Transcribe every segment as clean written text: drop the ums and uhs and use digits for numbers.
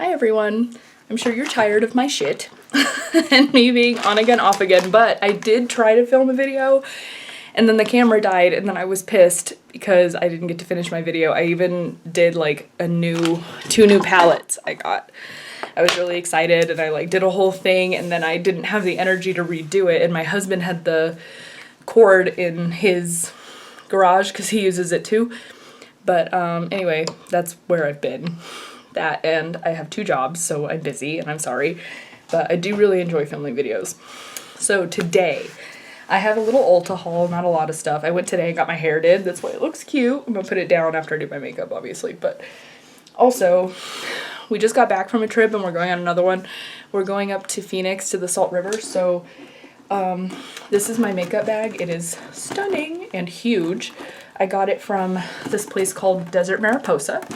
Hi everyone. I'm sure you're tired of my shit and me being on again, off again, but I did try to film a video and then the camera died and then I was pissed because I didn't get to finish my video. I even did like two new palettes I got. I was really excited and I like did a whole thing and then I didn't have the energy to redo it, and my husband had the cord in his garage because he uses it too. But anyway, that's where I've been. That, and I have 2 jobs, so I'm busy and I'm sorry, but I do really enjoy filming videos. So today I have a little Ulta haul, not a lot of stuff. I went today and got my hair did. That's why it looks cute. I'm gonna put it down after I do my makeup, obviously, but also we just got back from a trip and we're going on another one. We're going up to Phoenix to the Salt River. So this is my makeup bag. It is stunning and huge. I got it from this place called Desert Mariposa.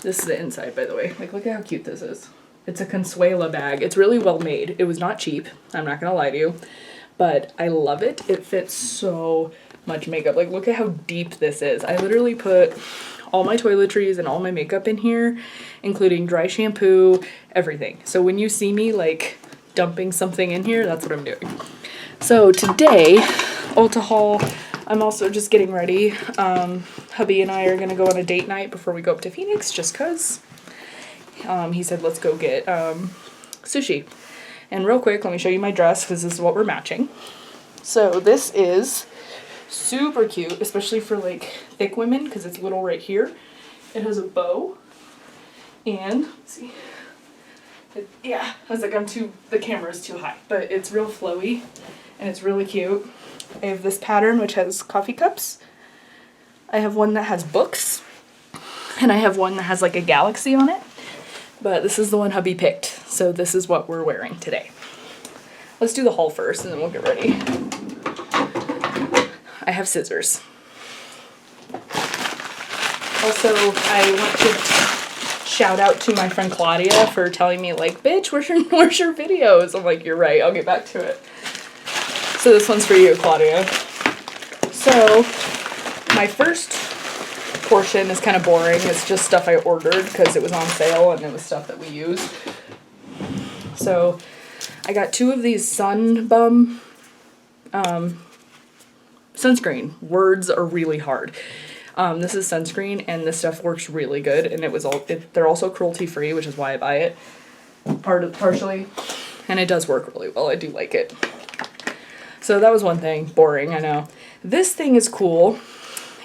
This is the inside, by the way. Like, look at how cute this is. It's a Consuela bag. It's really well made. It was not cheap. I'm not gonna lie to you, but I love it. It fits so much makeup. Like, look at how deep this is. I literally put all my toiletries and all my makeup in here, including dry shampoo, everything. So when you see me like dumping something in here, that's what I'm doing. So today, Ulta haul. I'm also just getting ready. Hubby and I are gonna go on a date night before we go up to Phoenix, just cause. He said, let's go get sushi. And real quick, let me show you my dress, because this is what we're matching. So this is super cute, especially for like thick women, because it's little right here. It has a bow, and let's see. Yeah, I was like, the camera's too high, but it's real flowy, and it's really cute. I have this pattern which has coffee cups. I have one that has books. And I have one that has like a galaxy on it. But this is the one hubby picked. So this is what we're wearing today. Let's do the haul first and then we'll get ready. I have scissors. Also, I want to shout out to my friend Claudia for telling me like, bitch, where's your videos? I'm like, you're right, I'll get back to it. So this one's for you, Claudia. So my first portion is kind of boring. It's just stuff I ordered because it was on sale and it was stuff that we use. So I got 2 of these sunscreen. Words are really hard. This is sunscreen and this stuff works really good, and they're also cruelty free, which is why I buy it partially, and it does work really well. I do like it. So that was one thing. Boring, I know. This thing is cool,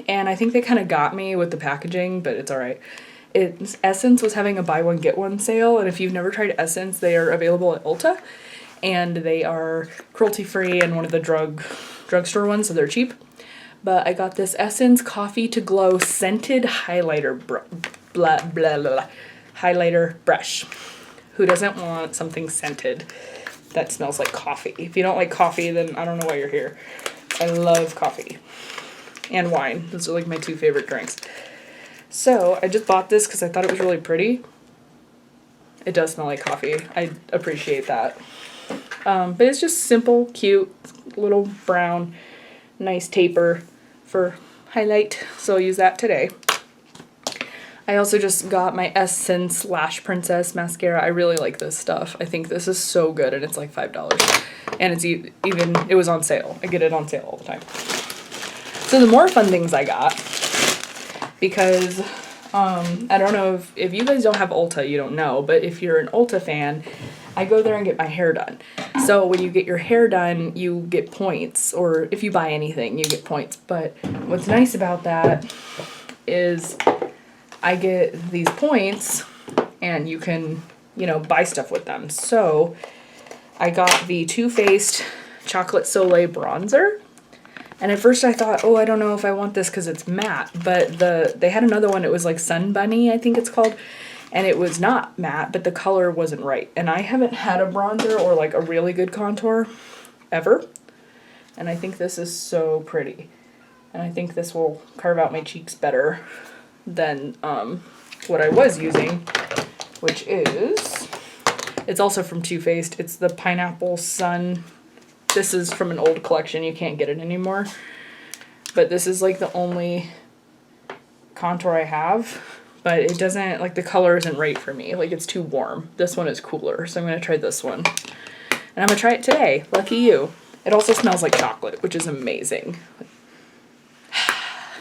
and I think they kind of got me with the packaging, but it's alright. Essence was having a buy one get one sale, and if you've never tried Essence, they are available at Ulta, and they are cruelty free and one of the drugstore ones, so they're cheap. But I got this Essence Coffee to Glow scented highlighter highlighter brush. Who doesn't want something scented that smells like coffee? If you don't like coffee, then I don't know why you're here. I love coffee and wine. Those are like my 2 favorite drinks. So I just bought this because I thought it was really pretty. It does smell like coffee. I appreciate that. But it's just simple, cute, little brown, nice taper for highlight. So I'll use that today. I also just got my Essence Lash Princess mascara. I really like this stuff. I think this is so good, and it's like $5. And it's it was on sale. I get it on sale all the time. So the more fun things I got, because I don't know if you guys don't have Ulta, you don't know, but if you're an Ulta fan, I go there and get my hair done. So when you get your hair done, you get points, or if you buy anything, you get points. But what's nice about that is I get these points and you can, buy stuff with them. So I got the Too Faced Chocolate Soleil bronzer. And at first I thought, oh, I don't know if I want this because it's matte. But they had another one, it was like Sun Bunny, I think it's called. And it was not matte, but the color wasn't right. And I haven't had a bronzer or like a really good contour ever. And I think this is so pretty. And I think this will carve out my cheeks better than what I was using, which is, it's also from Too Faced. It's the Pineapple Sun. This is from an old collection. You can't get it anymore. But this is like the only contour I have. but it doesn't, like, the color isn't right for me. Like, it's too warm. This one is cooler, so I'm gonna try this one. And I'm gonna try it today. Lucky you. It also smells like chocolate, which is amazing.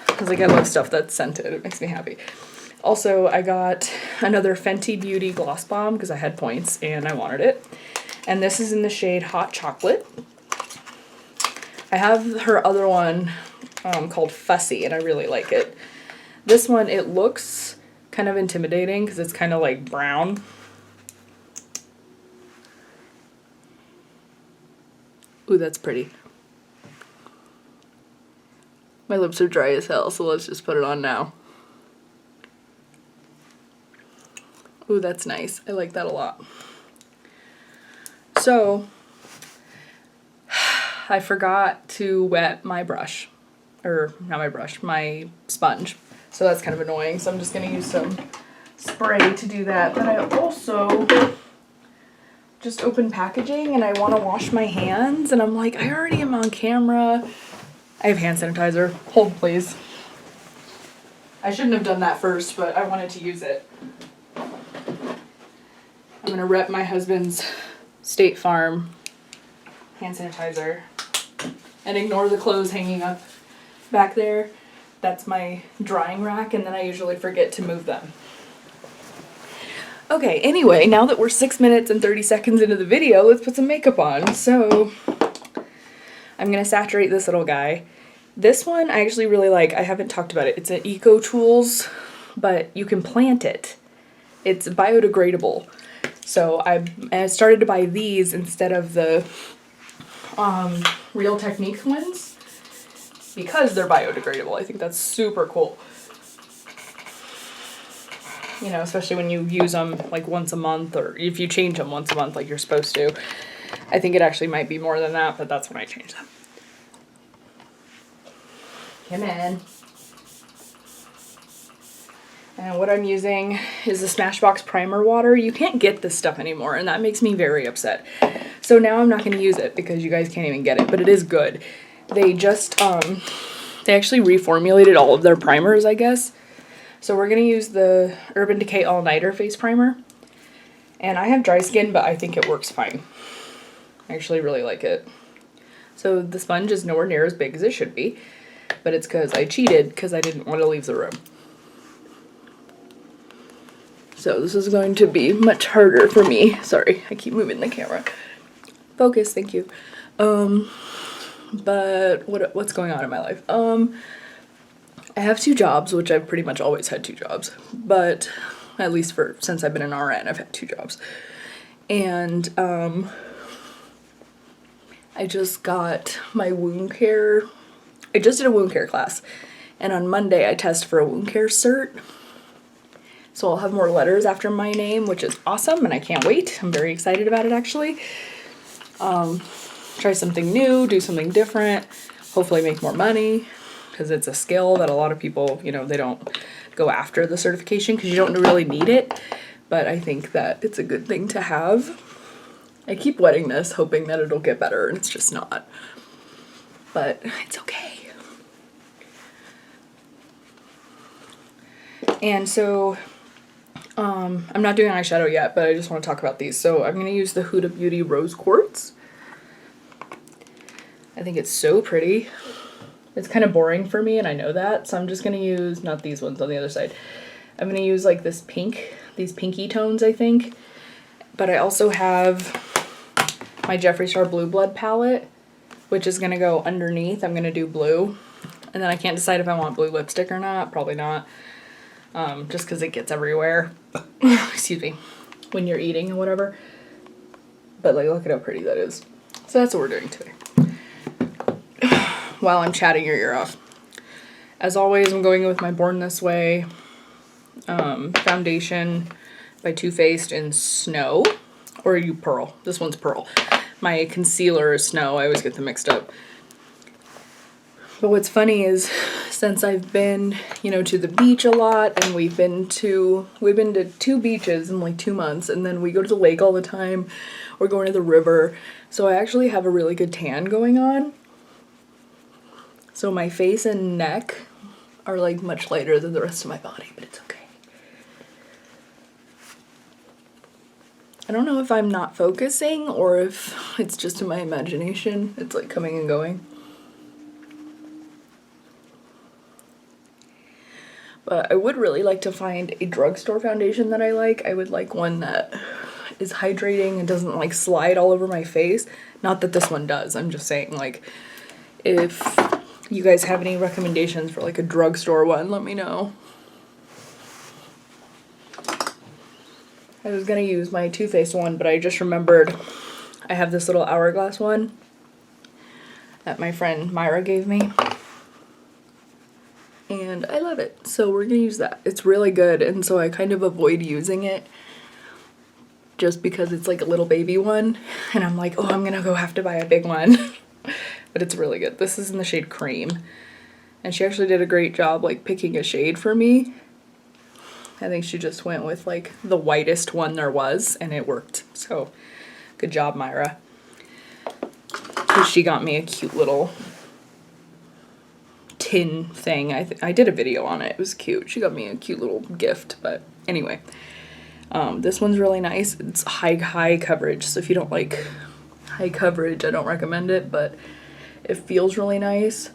Because, like, I love stuff that's scented. It makes me happy. Also, I got another Fenty Beauty Gloss Bomb because I had points and I wanted it. And this is in the shade Hot Chocolate. I have her other one called Fussy, and I really like it. This one, it looks kind of intimidating because it's kind of like brown. Ooh, that's pretty. My lips are dry as hell, so let's just put it on now. Ooh, that's nice. I like that a lot. So, I forgot to wet my brush. Or, not my brush, my sponge. So that's kind of annoying. So I'm just going to use some spray to do that. But I also just opened packaging and I want to wash my hands. And I'm like, I already am on camera. I have hand sanitizer. Hold, please. I shouldn't have done that first, but I wanted to use it. I'm going to rep my husband's State Farm hand sanitizer and ignore the clothes hanging up back there. That's my drying rack, and then I usually forget to move them. Okay, anyway, now that we're 6 minutes and 30 seconds into the video, let's put some makeup on. So, I'm going to saturate this little guy. This one I actually really like. I haven't talked about it. It's an Eco Tools, but you can plant it. It's biodegradable. So I started to buy these instead of the Real Techniques ones because they're biodegradable. I think that's super cool. You know, especially when you use them like once a month, or if you change them once a month like you're supposed to. I think it actually might be more than that, but that's when I change them. Come in. And what I'm using is the Smashbox primer water. You can't get this stuff anymore, and that makes me very upset. So now I'm not going to use it because you guys can't even get it, but it is good. They just, they actually reformulated all of their primers, I guess. So we're going to use the Urban Decay All Nighter Face Primer. And I have dry skin, but I think it works fine. I actually really like it. So the sponge is nowhere near as big as it should be, but it's because I cheated because I didn't want to leave the room. So this is going to be much harder for me. Sorry, I keep moving the camera. Focus, thank you. But what's going on in my life? I have 2 jobs, which I've pretty much always had 2 jobs. But at least since I've been an RN, I've had 2 jobs. And I just got my wound care. I just did a wound care class. And on Monday I test for a wound care cert. So I'll have more letters after my name, which is awesome, and I can't wait. I'm very excited about it, actually. Try something new, do something different, hopefully make more money, because it's a skill that a lot of people, you know, they don't go after the certification because you don't really need it. But I think that it's a good thing to have. I keep wetting this, hoping that it'll get better, and it's just not. But it's okay. And so, I'm not doing eyeshadow yet, but I just want to talk about these. So I'm going to use the Huda Beauty Rose Quartz. I think it's so pretty. It's kind of boring for me, and I know that, so I'm just going to use, not these ones on the other side. I'm going to use like this pink, these pinky tones, I think. But I also have my Jeffree Star Blue Blood palette, which is going to go underneath. I'm going to do blue. And then I can't decide if I want blue lipstick or not. Probably not. Just because it gets everywhere. Excuse me. When you're eating and whatever. But like, look at how pretty that is. So that's what we're doing today. While I'm chatting your ear off. As always, I'm going with my Born This Way foundation by Too Faced in Snow. Or you Pearl. This one's Pearl. My concealer is Snow. I always get them mixed up. But what's funny is, since I've been, you know, to the beach a lot, and we've been to 2 beaches in like 2 months, and then we go to the lake all the time, or going to the river, so I actually have a really good tan going on. So my face and neck are like much lighter than the rest of my body, but it's okay. I don't know if I'm not focusing or if it's just in my imagination. It's like coming and going. But I would really like to find a drugstore foundation that I like. I would like one that is hydrating and doesn't like slide all over my face. Not that this one does. I'm just saying, like, if you guys have any recommendations for like a drugstore one, let me know. I was gonna use my Too Faced one, but I just remembered I have this little hourglass one that my friend Myra gave me. And I love it, so we're gonna use that. It's really good, and so I kind of avoid using it just because it's like a little baby one, and I'm like, oh, I'm gonna go have to buy a big one. But it's really good. This is in the shade Cream, and she actually did a great job like picking a shade for me. I think she just went with like the whitest one there was, and it worked. So good job, Myra. She got me a cute little tin thing. I did a video on it. It was cute. She got me a cute little gift. But anyway, this one's really nice. It's high coverage, so if you don't like high coverage, I don't recommend it, but it feels really nice,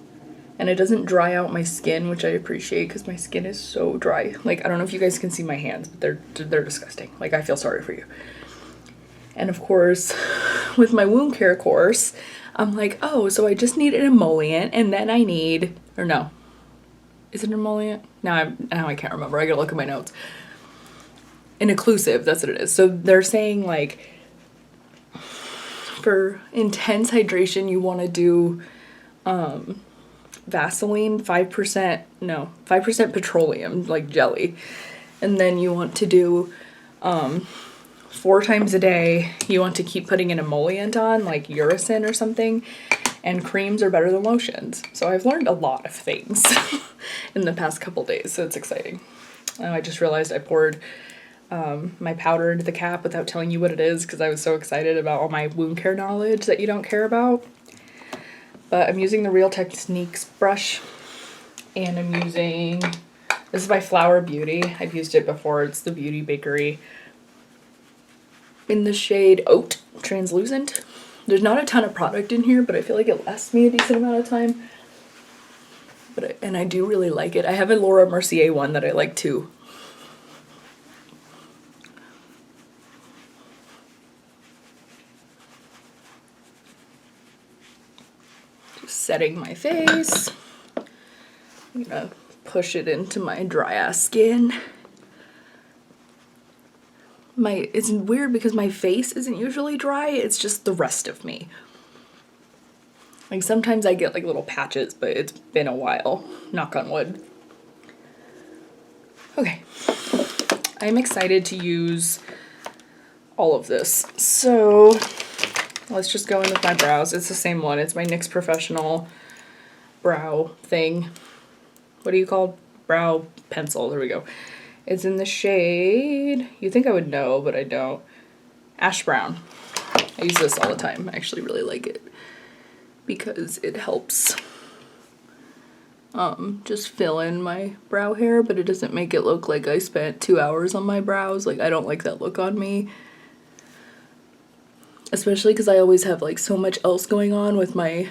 and it doesn't dry out my skin, which I appreciate because my skin is so dry. Like, I don't know if you guys can see my hands, but they're disgusting. Like, I feel sorry for you. And of course, with my wound care course, I'm like, oh, so I just need an emollient, and then I need, or no, is it an emollient? Now I can't remember. I gotta look at my notes. An occlusive, that's what it is. So they're saying like, for intense hydration, you want to do Vaseline, 5% petroleum, like jelly, and then you want to do 4 times a day, you want to keep putting an emollient on, like Uracin or something, and creams are better than lotions. So I've learned a lot of things in the past couple days, so it's exciting. I just realized I poured my powder into the cap without telling you what it is because I was so excited about all my wound care knowledge that you don't care about. But I'm using the Real Techniques brush, and I'm using, this is by Flower Beauty. I've used it before. It's the Beauty Bakery in the shade Oat Translucent. There's not a ton of product in here, but I feel like it lasts me a decent amount of time. And I do really like it. I have a Laura Mercier one that I like too. Just setting my face. I'm gonna push it into my dry ass skin. It's weird because my face isn't usually dry, it's just the rest of me. Like sometimes I get like little patches, but it's been a while, knock on wood. Okay, I'm excited to use all of this. So let's just go in with my brows. It's the same one, it's my NYX Professional brow thing. What do you call brow pencil? There we go. It's in the shade, you think I would know, but I don't. Ash Brown. I use this all the time. I actually really like it because it helps just fill in my brow hair, but it doesn't make it look like I spent 2 hours on my brows. Like, I don't like that look on me. Especially because I always have like so much else going on with my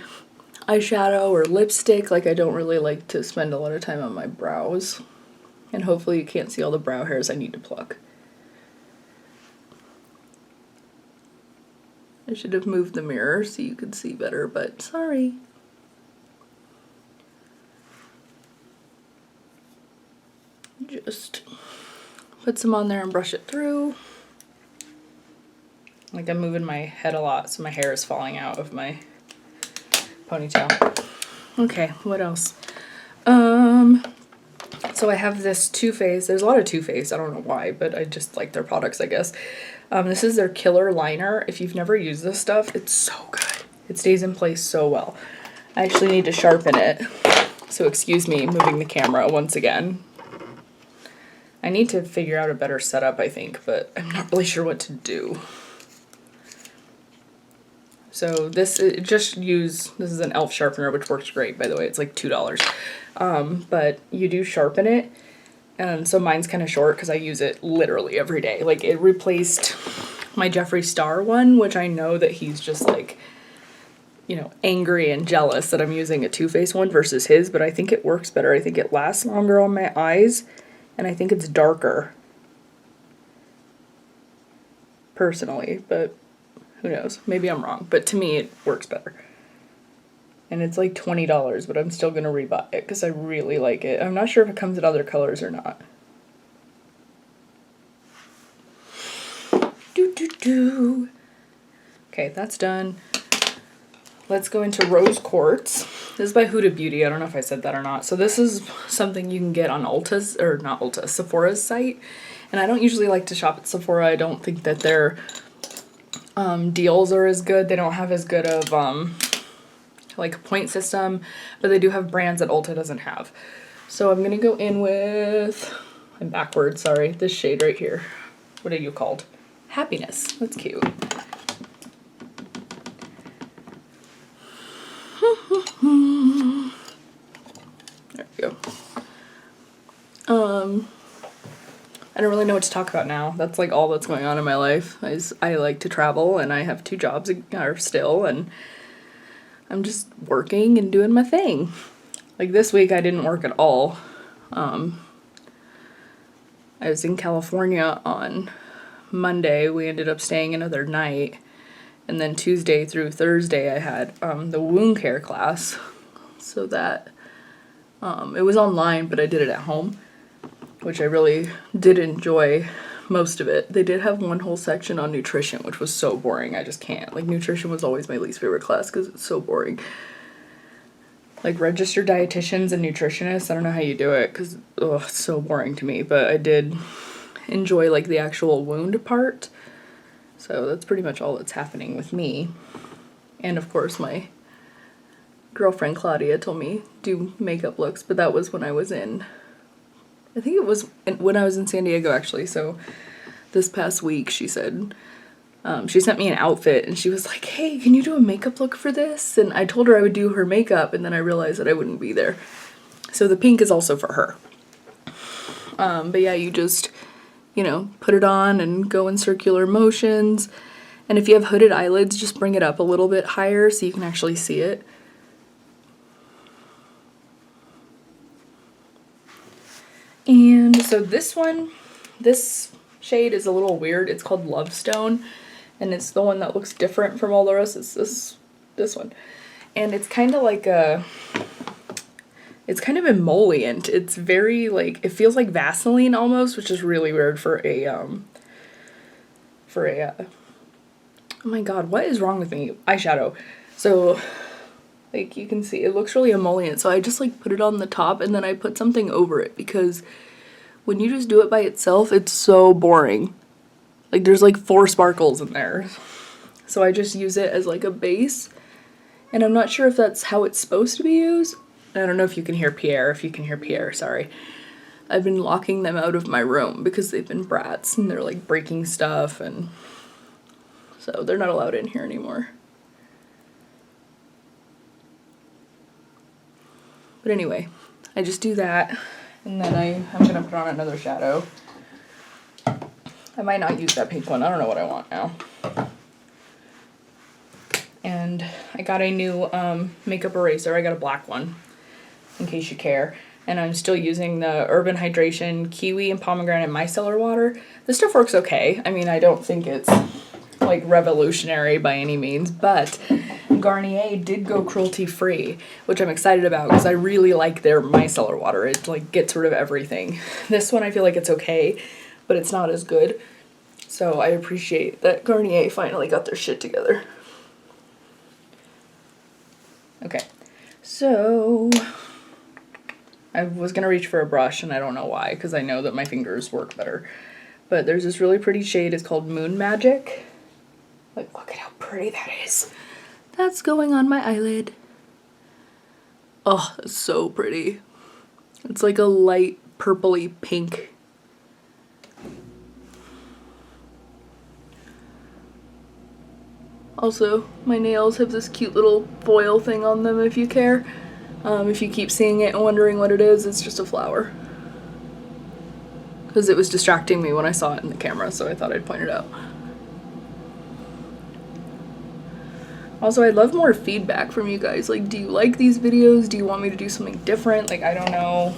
eyeshadow or lipstick. Like, I don't really like to spend a lot of time on my brows. And hopefully you can't see all the brow hairs I need to pluck. I should have moved the mirror so you could see better, but sorry. Just put some on there and brush it through. Like, I'm moving my head a lot, so my hair is falling out of my ponytail. Okay, what else? So I have this Too Faced. There's a lot of Too Faced. I don't know why, but I just like their products, I guess. This is their Killer Liner. If you've never used this stuff, it's so good. It stays in place so well. I actually need to sharpen it. So excuse me moving the camera once again. I need to figure out a better setup, I think, but I'm not really sure what to do. So this is this is an e.l.f. sharpener, which works great, by the way. It's like $2. But you do sharpen it. And so mine's kind of short because I use it literally every day. Like, it replaced my Jeffree Star one, which I know that he's just like, you know, angry and jealous that I'm using a Too Faced one versus his, but I think it works better. I think it lasts longer on my eyes, and I think it's darker. Personally, but who knows? Maybe I'm wrong, but to me it works better. And it's like $20, but I'm still gonna rebuy it because I really like it. I'm not sure if it comes in other colors or not. Okay, that's done. Let's go into Rose Quartz. This is by Huda Beauty. I don't know if I said that or not. So this is something you can get on Ulta's, or not Ulta, Sephora's site. And I don't usually like to shop at Sephora. I don't think that their deals are as good. They don't have as good of like a point system, but they do have brands that Ulta doesn't have. So I'm gonna go in with, I'm backwards, sorry, this shade right here. What are you called? Happiness. That's cute. There we go. I don't really know what to talk about now. That's like all that's going on in my life. I like to travel, and I have 2 jobs still, and I'm just working and doing my thing. Like this week I didn't work at all. I was in California on Monday. We ended up staying another night. And then Tuesday through Thursday I had the wound care class. So that it was online, but I did it at home, which I really did enjoy most of it. They did have one whole section on nutrition, which was so boring. I just can't. Like, nutrition was always my least favorite class because it's so boring. Like, registered dietitians and nutritionists, I don't know how you do it because it's so boring to me. But I did enjoy, like, the actual wound part. So that's pretty much all that's happening with me. And, of course, my girlfriend Claudia told me do makeup looks, but that was when I was in, I think it was when I was in San Diego, actually. So this past week she said, she sent me an outfit and she was like, hey, can you do a makeup look for this? And I told her I would do her makeup, and then I realized that I wouldn't be there. So the pink is also for her. But yeah, you just, you know, put it on and go in circular motions. And if you have hooded eyelids, just bring it up a little bit higher so you can actually see it. And so this one, this shade is a little weird. It's called Love Stone, and it's the one that looks different from all the rest. It's this one. And it's kind of like it's kind of emollient. It's very like, it feels like Vaseline almost, which is really weird for a oh my god, what is wrong with me? Eyeshadow. So like you can see, it looks really emollient. So I just like put it on the top and then I put something over it, because when you just do it by itself, it's so boring. Like there's like 4 sparkles in there. So I just use it as like a base. And I'm not sure if that's how it's supposed to be used. I don't know if you can hear Pierre. If you can hear Pierre, sorry. I've been locking them out of my room because they've been brats and they're like breaking stuff, and so they're not allowed in here anymore. But anyway, I just do that, and then I'm gonna put on another shadow. I might not use that pink one. I don't know what I want now. And I got a new makeup eraser. I got a black one, in case you care. And I'm still using the Urban Hydration Kiwi and Pomegranate Micellar Water. This stuff works okay. I mean, I don't think it's like revolutionary by any means, but Garnier did go cruelty free, which I'm excited about because I really like their micellar water. It like gets rid of everything. This one I feel like it's okay, but it's not as good. So I appreciate that Garnier finally got their shit together. Okay, so I was gonna reach for a brush and I don't know why, because I know that my fingers work better. But there's this really pretty shade. It's called Moon Magic. Like, look at how pretty that is. That's going on my eyelid. Oh, it's so pretty. It's like a light purpley pink. Also, my nails have this cute little foil thing on them if you care. If you keep seeing it and wondering what it is, it's just a flower. Because it was distracting me when I saw it in the camera, so I thought I'd point it out. Also, I'd love more feedback from you guys. Like, do you like these videos? Do you want me to do something different? Like, I don't know.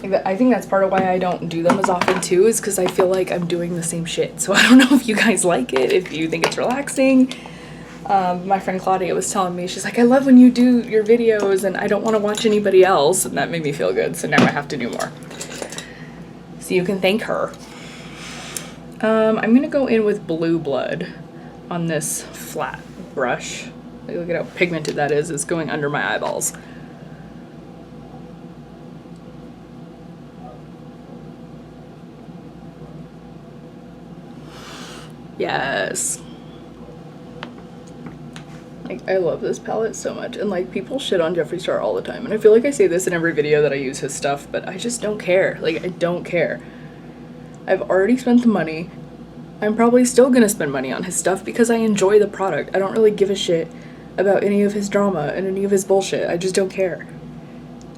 Like, I think that's part of why I don't do them as often too, is because I feel like I'm doing the same shit. So I don't know if you guys like it, if you think it's relaxing. My friend Claudia was telling me, she's like, I love when you do your videos and I don't want to watch anybody else. And that made me feel good. So now I have to do more. So you can thank her. I'm going to go in with Blue Blood on this flat brush. Like, look at how pigmented that is. It's going under my eyeballs. Yes. Like, I love this palette so much. And like, people shit on Jeffree Star all the time. And I feel like I say this in every video that I use his stuff, but I just don't care. Like, I don't care. I've already spent the money. I'm probably still gonna spend money on his stuff because I enjoy the product. I don't really give a shit about any of his drama and any of his bullshit. I just don't care.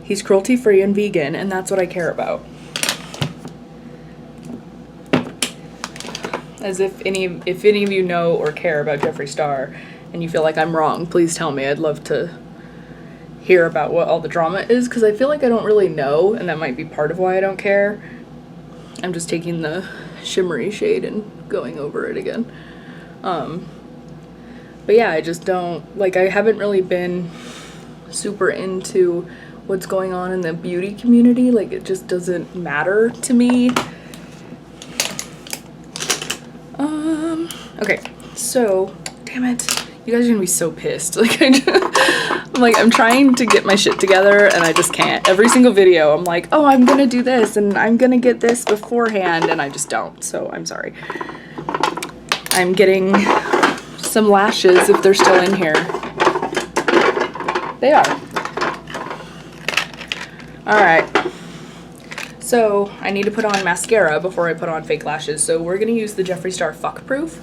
He's cruelty-free and vegan, and that's what I care about. As if any of you know or care about Jeffree Star and you feel like I'm wrong, please tell me. I'd love to hear about what all the drama is, because I feel like I don't really know, and that might be part of why I don't care. I'm just taking the shimmery shade and going over it again. But yeah, I just don't, like, I haven't really been super into what's going on in the beauty community. Like, it just doesn't matter to me. Okay, so, damn it. You guys are gonna be so pissed. Like, I'm trying to get my shit together and I just can't. Every single video I'm like, oh, I'm gonna do this and I'm gonna get this beforehand, and I just don't. So I'm sorry. I'm getting some lashes if they're still in here. They are. Alright. So I need to put on mascara before I put on fake lashes. So we're gonna use the Jeffree Star Fuck Proof.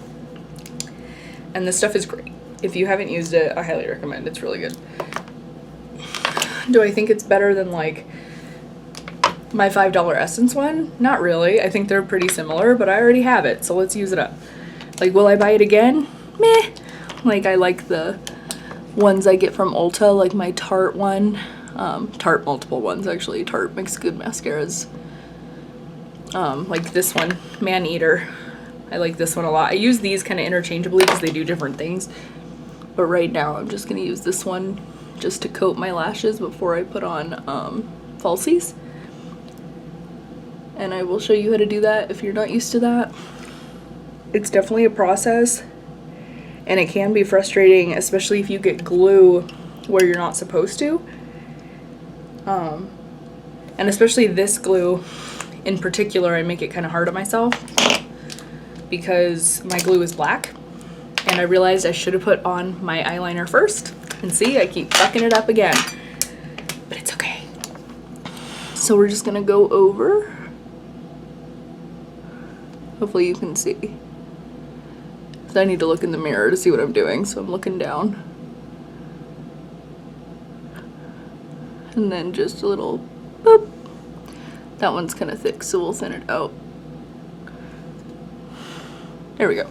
And this stuff is great. If you haven't used it, I highly recommend. It's really good. Do I think it's better than like my $5 Essence one? Not really. I think they're pretty similar, but I already have it, so let's use it up. Like, will I buy it again? Meh. Like, I like the ones I get from Ulta, like my Tarte one. Tarte multiple ones, actually. Tarte makes good mascaras. Like this one, Man Eater. I like this one a lot. I use these kind of interchangeably because they do different things. But right now I'm just going to use this one just to coat my lashes before I put on falsies. And I will show you how to do that if you're not used to that. It's definitely a process. And it can be frustrating, especially if you get glue where you're not supposed to. And especially this glue in particular, I make it kind of hard on myself because my glue is black. And I realized I should have put on my eyeliner first. And see, I keep fucking it up again. But it's okay. So we're just gonna go over. Hopefully you can see. So I need to look in the mirror to see what I'm doing, so I'm looking down. And then just a little boop. That one's kind of thick, so we'll thin it out. There we go.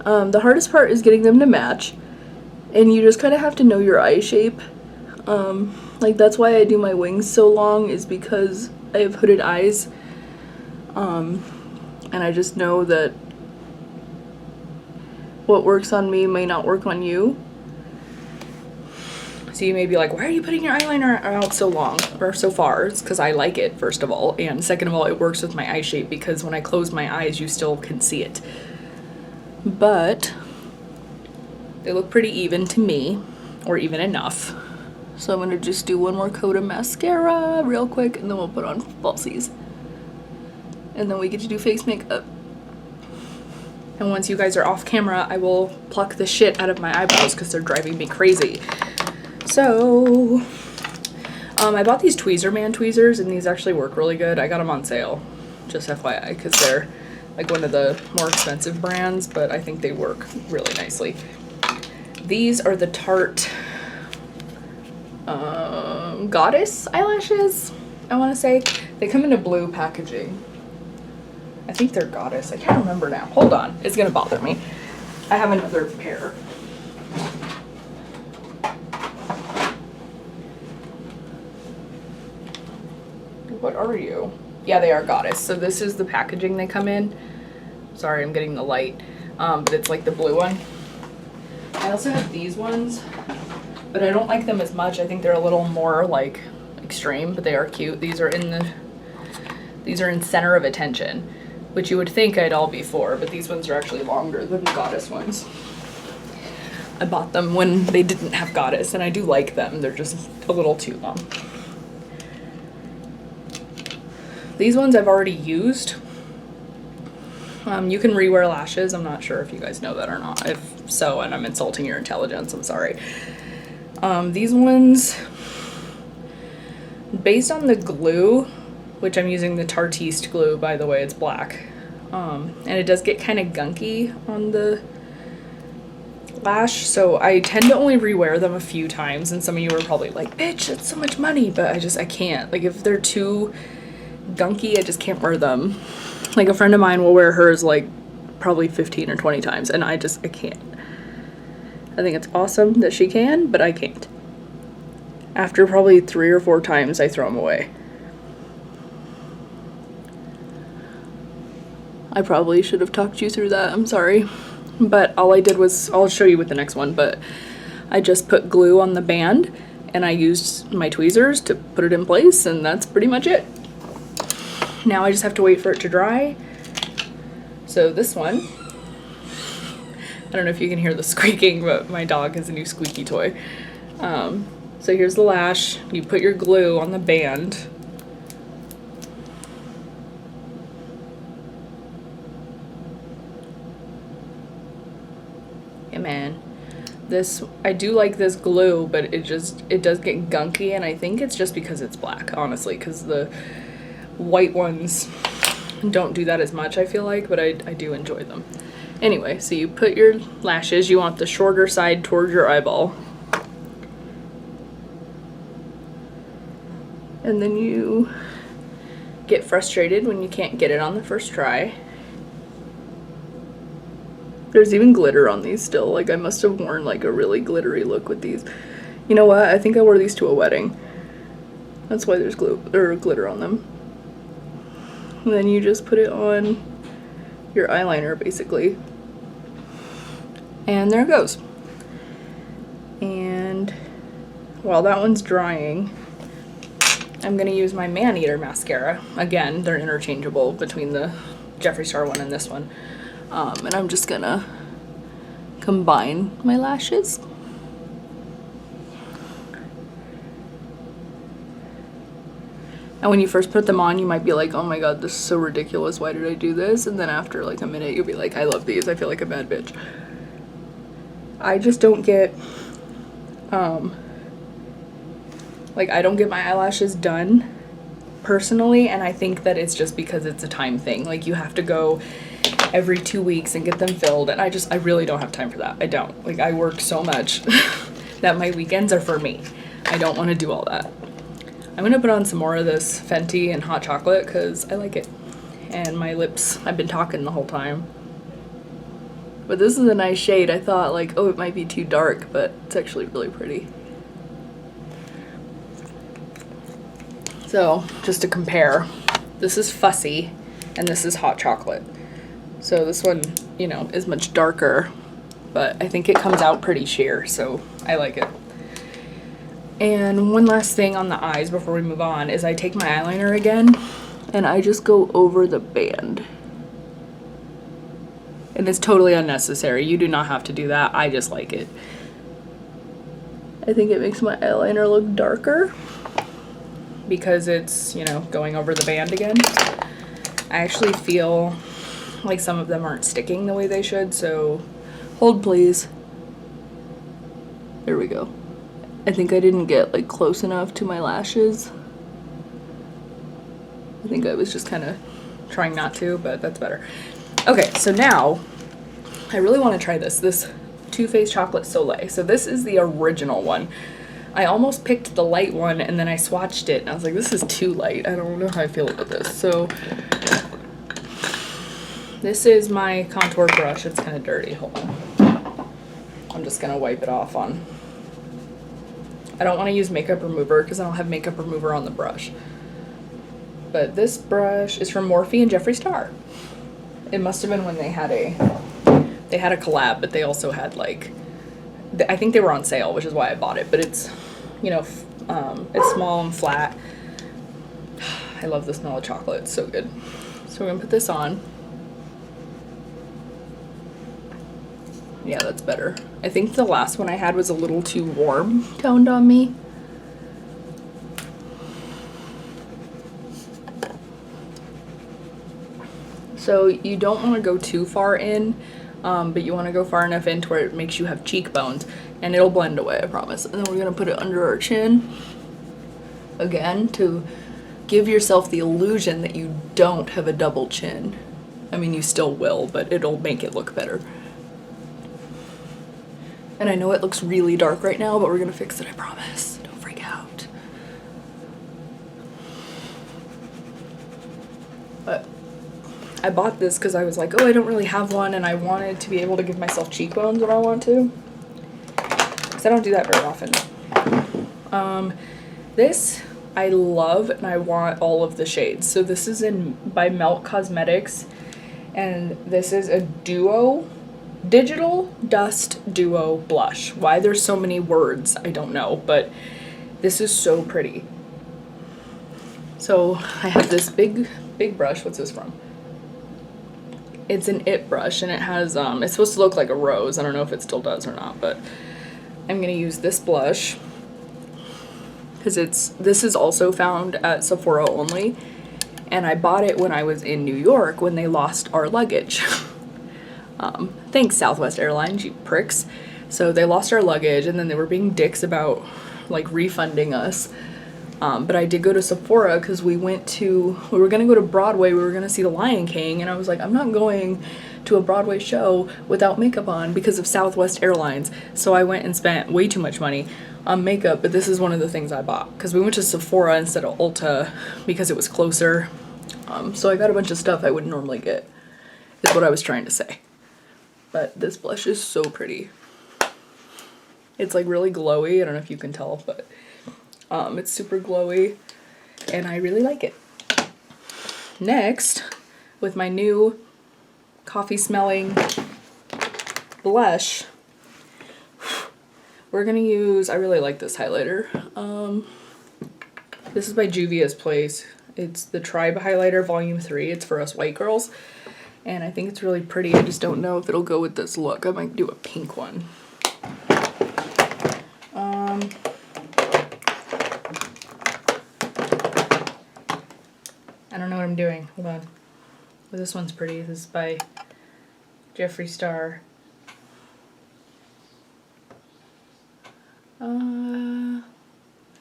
The hardest part is getting them to match, and you just kind of have to know your eye shape. Like, that's why I do my wings so long, is because I have hooded eyes, and I just know that what works on me may not work on you. So you may be like, why are you putting your eyeliner out so long or so far? It's because I like it, first of all, and second of all, it works with my eye shape because when I close my eyes, you still can see it. But they look pretty even to me, or even enough. So I'm gonna just do one more coat of mascara real quick, and then we'll put on falsies. And then we get to do face makeup. And once you guys are off camera, I will pluck the shit out of my eyebrows because they're driving me crazy. So, I bought these Tweezer Man tweezers, and these actually work really good. I got them on sale, just FYI, because they're like one of the more expensive brands, but I think they work really nicely. These are the Tarte Goddess eyelashes, I want to say. They come in a blue packaging. I think they're Goddess. I can't remember now. Hold on. It's going to bother me. I have another pair. are you? Yeah, they are Goddess. So this is the packaging they come in. Sorry, I'm getting the light. But it's like the blue one. I also have these ones, but I don't like them as much. I think they're a little more like extreme, but they are cute. These are in center of attention, which you would think I'd all be for, but these ones are actually longer than the Goddess ones. I bought them when they didn't have Goddess, and I do like them. They're just a little too long. These ones I've already used. You can rewear lashes. I'm not sure if you guys know that or not. If so, and I'm insulting your intelligence, I'm sorry. These ones, based on the glue, which I'm using the Tartiste glue, by the way, it's black. And it does get kind of gunky on the lash, so I tend to only rewear them a few times, and some of you are probably like, bitch, that's so much money, but I can't. Like, if they're too gunky, I just can't wear them. Like, a friend of mine will wear hers like probably 15 or 20 times, and I can't. I think it's awesome that she can, but I can't. After probably 3 or 4 times, I throw them away. I probably should have talked you through that, I'm sorry. But all I did was, I'll show you with the next one, but I just put glue on the band, and I used my tweezers to put it in place, and that's pretty much it. Now I just have to wait for it to dry. So this one, I don't know if you can hear the squeaking, but my dog has a new squeaky toy. So here's the lash. You put your glue on the band. Yeah, man. This, I do like this glue, but it does get gunky, and I think it's just because it's black, honestly, because the white ones don't do that as much, I feel like, but I do enjoy them. Anyway, so you put your lashes, you want the shorter side towards your eyeball. And then you get frustrated when you can't get it on the first try. There's even glitter on these still. Like, I must have worn like a really glittery look with these. You know what? I think I wore these to a wedding. That's why there's glue or glitter on them. And then you just put it on your eyeliner, basically. And there it goes. And while that one's drying, I'm gonna use my Man-Eater mascara. Again, they're interchangeable between the Jeffree Star one and this one. And I'm just gonna combine my lashes. And when you first put them on, you might be like, oh my god, this is so ridiculous, why did I do this? And then after like a minute, you'll be like, I love these, I feel like a bad bitch. I just don't get, like, I don't get my eyelashes done personally, and I think that it's just because it's a time thing. Like, you have to go every 2 weeks and get them filled, and I really don't have time for that. I don't. Like, I work so much that my weekends are for me. I don't want to do all that. I'm gonna put on some more of this Fenty and hot chocolate because I like it. And my lips, I've been talking the whole time. But this is a nice shade. I thought like, oh, it might be too dark, but it's actually really pretty. So, just to compare, this is Fussy and this is hot chocolate. So this one, you know, is much darker, but I think it comes out pretty sheer, so I like it. And one last thing on the eyes before we move on is I take my eyeliner again and I just go over the band. And it's totally unnecessary. You do not have to do that. I just like it. I think it makes my eyeliner look darker because it's, you know, going over the band again. I actually feel like some of them aren't sticking the way they should, so hold please. There we go. I think I didn't get like close enough to my lashes. I think I was just kind of trying not to, but that's better. Okay, so now I really want to try this Too Faced Chocolate Soleil. So this is the original one. I almost picked the light one and then I swatched it and I was like, this is too light. I don't know how I feel about this. So this is my contour brush. It's kind of dirty. Hold on. I'm just going to wipe it off on. I don't want to use makeup remover because I don't have makeup remover on the brush. But but this brush is from Morphe and Jeffree Star. It must have been when they had a collab, but they also had like, I think they were on sale, which is why I bought it. But it's, you know, it's small and flat. I love the smell of chocolate. It's so good. So we're gonna put this on. Yeah, that's better. I think the last one I had was a little too warm toned on me. So you don't want to go too far in, but you want to go far enough in to where it makes you have cheekbones, and it'll blend away, I promise. And then we're gonna put it under our chin again to give yourself the illusion that you don't have a double chin. I mean, you still will, but it'll make it look better. And I know it looks really dark right now, but we're gonna fix it, I promise. Don't freak out. But I bought this because I was like, oh, I don't really have one, and I wanted to be able to give myself cheekbones when I want to. Because I don't do that very often. This I love, and I want all of the shades. So this is by Melt Cosmetics, and this is a Digital Dust Duo Blush. Why there's so many words, I don't know, but this is so pretty. So I have this big brush. What's this from? It's an It brush, and it has, it's supposed to look like a rose. I don't know if it still does or not, but I'm gonna use this blush because this is also found at Sephora only, and I bought it when I was in New York when they lost our luggage. Thanks Southwest Airlines, you pricks. So they lost our luggage, and then they were being dicks about like refunding us. But I did go to Sephora because we were gonna go to Broadway, we were gonna see The Lion King, and I was like, I'm not going to a Broadway show without makeup on because of Southwest Airlines. So I went and spent way too much money on makeup, but this is one of the things I bought because we went to Sephora instead of Ulta because it was closer. So I got a bunch of stuff I wouldn't normally get, is what I was trying to say. But this blush is so pretty. It's like really glowy, I don't know if you can tell, but it's super glowy, and I really like it. Next, with my new coffee smelling blush, we're gonna use, I really like this highlighter. This is by Juvia's Place. It's the Tribe Highlighter Volume 3. It's for us white girls, and I think it's really pretty. I just don't know if it'll go with this look. I might do a pink one. I don't know what I'm doing. Hold on. Well, this one's pretty. This is by Jeffree Star.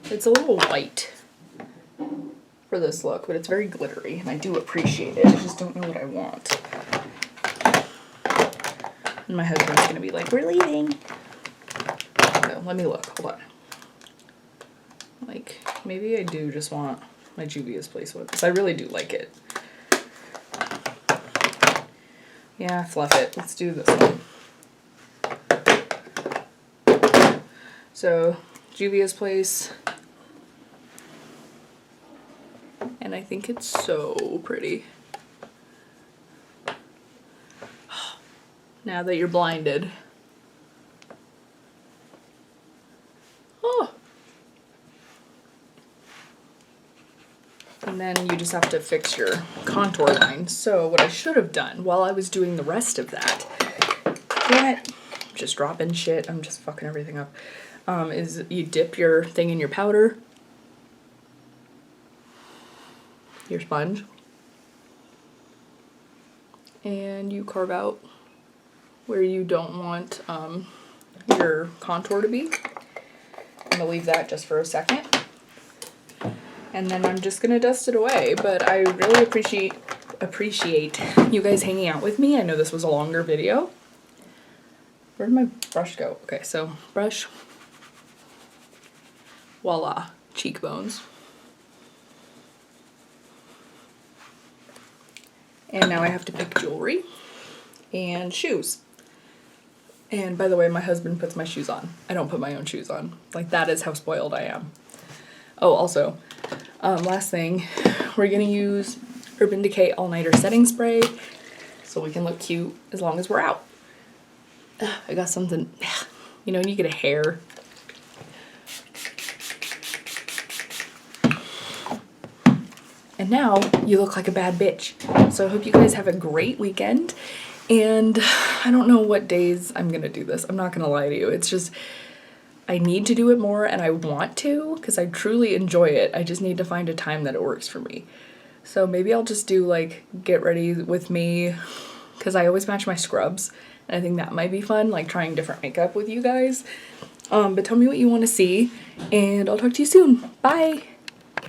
It's a little white for this look, but it's very glittery, and I do appreciate it. I just don't know what I want. And my husband's gonna be like, we're leaving. So let me look. Hold on. Like, maybe I do just want my Juvia's Place one, because I really do like it. Yeah, fluff it. Let's do this one. So, Juvia's Place. And I think it's so pretty. Now that you're blinded. Oh. And then you just have to fix your contour line. So what I should have done while I was doing the rest of that, damn it, I'm just dropping shit, I'm just fucking everything up, is you dip your thing in your powder, your sponge, and you carve out where you don't want your contour to be. I'm gonna leave that just for a second. And then I'm just gonna dust it away, but I really appreciate you guys hanging out with me. I know this was a longer video. Where did my brush go? Okay, so brush. Voila, cheekbones. And now I have to pick jewelry and shoes. And by the way, my husband puts my shoes on. I don't put my own shoes on. Like, that is how spoiled I am. Oh, also, last thing, we're gonna use Urban Decay All Nighter Setting Spray so we can look cute as long as we're out. I got something, you know, when you get a hair. And now you look like a bad bitch. So I hope you guys have a great weekend. And I don't know what days I'm gonna do this. I'm not gonna lie to you. It's just, I need to do it more and I want to because I truly enjoy it. I just need to find a time that it works for me. So maybe I'll just do like get ready with me because I always match my scrubs. And I think that might be fun, like trying different makeup with you guys. But tell me what you want to see and I'll talk to you soon. Bye.